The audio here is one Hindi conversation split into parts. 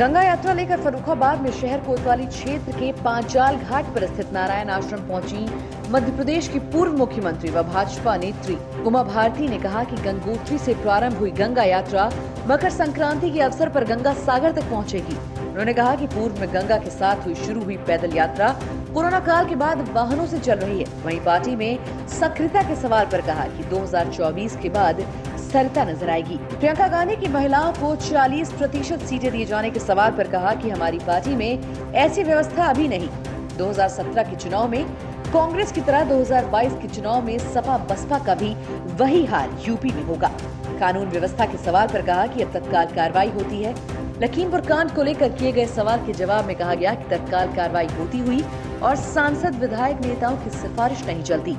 गंगा यात्रा लेकर फर्रुखाबाद में शहर कोतवाली क्षेत्र के पांचाल घाट पर स्थित नारायण आश्रम पहुंची मध्य प्रदेश की पूर्व मुख्यमंत्री व भाजपा नेत्री उमा भारती ने कहा कि गंगोत्री से प्रारंभ हुई गंगा यात्रा मकर संक्रांति के अवसर पर गंगा सागर तक पहुंचेगी। उन्होंने कहा कि पूर्व में गंगा के साथ शुरू हुई पैदल यात्रा कोरोना काल के बाद वाहनों से चल रही है। वहीं पार्टी में सक्रियता के सवाल पर कहा कि 2024 के बाद स्थिरता नजर आएगी। प्रियंका गांधी की महिलाओं को 40% सीटें दिए जाने के सवाल पर कहा कि हमारी पार्टी में ऐसी व्यवस्था अभी नहीं। 2017 के चुनाव में कांग्रेस की तरह 2022 के चुनाव में सपा बसपा का भी वही हाल यूपी में होगा। कानून व्यवस्था के सवाल पर कहा कि अब तत्काल कार्रवाई होती है। लखीमपुर कांड को लेकर किए गए सवाल के जवाब में कहा गया कि तत्काल कार्रवाई होती हुई और सांसद विधायक नेताओं की सिफारिश नहीं चलती।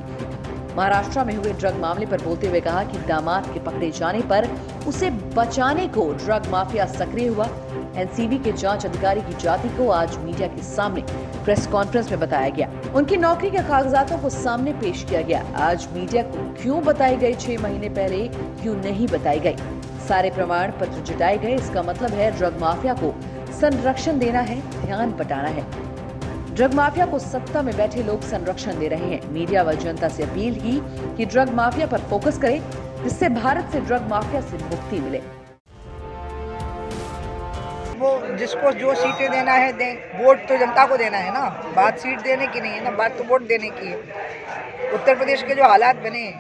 महाराष्ट्र में हुए ड्रग मामले पर बोलते हुए कहा कि दामाद के पकड़े जाने पर उसे बचाने को ड्रग माफिया सक्रिय हुआ। एनसीबी के जांच अधिकारी की जाति को आज मीडिया के सामने प्रेस कॉन्फ्रेंस में बताया गया। उनकी नौकरी के कागजातों को सामने पेश किया गया। आज मीडिया को क्यों बताई गई 6 महीने पहले क्यों नहीं बताई गई, सारे प्रमाण पत्र जुटाए गए। इसका मतलब है ड्रग माफिया को संरक्षण देना है, ध्यान बटाना है। ड्रग माफिया को सत्ता में बैठे लोग संरक्षण दे रहे हैं। मीडिया व जनता से अपील की कि ड्रग माफिया पर फोकस करे, जिससे भारत से ड्रग माफिया से मुक्ति मिले। वो जिसको जो सीटें देना है दें, वोट तो जनता को देना है ना, बात सीट देने की नहीं है ना, बात तो वोट देने की है। उत्तर प्रदेश के जो हालात बने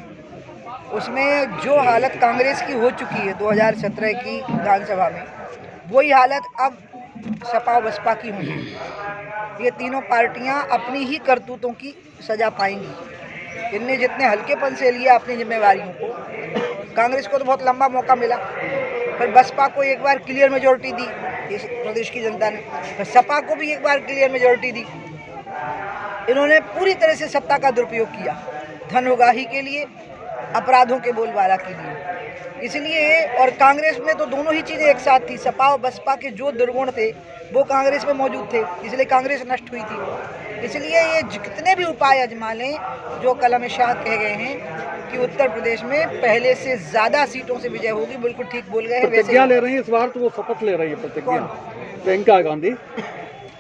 उसमें जो हालत कांग्रेस की हो चुकी है 2017 की विधानसभा में, वही हालत अब सपा बसपा की होगी। ये तीनों पार्टियां अपनी ही करतूतों की सजा पाएंगी। इनने जितने हल्केपन से लिया अपनी जिम्मेवारियों को, कांग्रेस को तो बहुत लंबा मौका मिला, फिर बसपा को एक बार क्लियर मेजोरिटी दी इस प्रदेश की जनता ने, फिर सपा को भी एक बार क्लियर मेजोरिटी दी। इन्होंने पूरी तरह से सत्ता का दुरुपयोग किया, धन उगाही के लिए, अपराधों के बोलबाला के लिए। इसलिए और कांग्रेस में तो दोनों ही चीज़ें एक साथ थी। सपा और बसपा के जो दुर्गुण थे वो कांग्रेस में मौजूद थे, इसलिए कांग्रेस नष्ट हुई थी। इसलिए ये जितने भी उपाय आजमा लें, जो कलम शाह कह गए हैं कि उत्तर प्रदेश में पहले से ज़्यादा सीटों से विजय होगी, बिल्कुल ठीक बोल गए हैं। प्रतिज्ञा ले रही है इस बार, तो वो शपथ ले रही है प्रतिज्ञा, प्रियंका गांधी।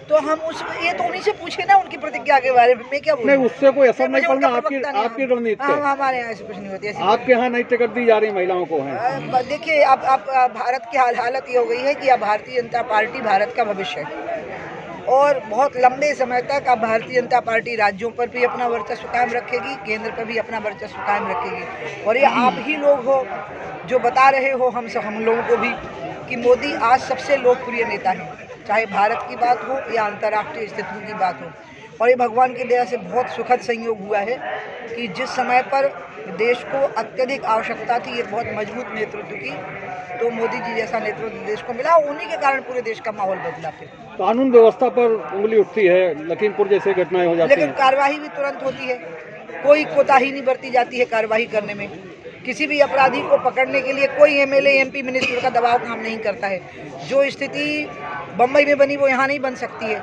तो हम ये तो उन्हीं से पूछे ना उनकी प्रतिज्ञा के बारे में, मैं क्या बोलूं? नहीं, उससे कोई असर नहीं पड़ना। आपकी रणनीति है। हमारे यहाँ ऐसे कुछ नहीं होती। आपके यहाँ नई टिकट दी जा रही महिलाओं को है। देखिए अब भारत की हालत ये हो गई है कि अब भारतीय जनता पार्टी भारत का भविष्य है और बहुत लंबे समय तक अब भारतीय जनता पार्टी राज्यों पर भी अपना वर्चस्व कायम रखेगी, केंद्र पर भी अपना वर्चस्व कायम रखेगी। और ये आप ही लोग हो जो बता रहे हो हम लोगों को भी कि मोदी आज सबसे लोकप्रिय नेता है, चाहे भारत की बात हो या अंतर्राष्ट्रीय स्थितियों की बात हो। और ये भगवान की दया से बहुत सुखद संयोग हुआ है कि जिस समय पर देश को अत्यधिक आवश्यकता थी एक बहुत मजबूत नेतृत्व की, तो मोदी जी जैसा नेतृत्व देश को मिला। उन्हीं के कारण पूरे देश का माहौल बदला। फिर कानून व्यवस्था पर उंगली उठती है, लखीमपुर जैसे घटनाएं हो जाती हैं, लेकिन कार्रवाई भी तुरंत होती है, कोई कोताही नहीं बरती जाती है कार्रवाई करने में। किसी भी अपराधी को पकड़ने के लिए कोई एमएलए एमपी मिनिस्टर का दबाव काम नहीं करता है। जो स्थिति बम्बई में बनी वो यहाँ नहीं बन सकती है।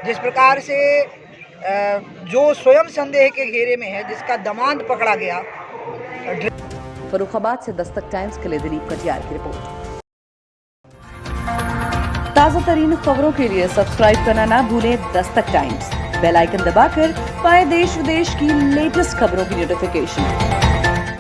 जिस प्रकार से जो स्वयं संदेह के घेरे में है, जिसका दामाद पकड़ा गया। फर्रुखाबाद से दस्तक टाइम्स के लिए दिलीप कटियार की रिपोर्ट। ताजा तरीन खबरों के लिए सब्सक्राइब करना ना भूलें दस्तक टाइम्स। बेल आइकन दबाकर पाएं देश विदेश की लेटेस्ट खबरों की नोटिफिकेशन।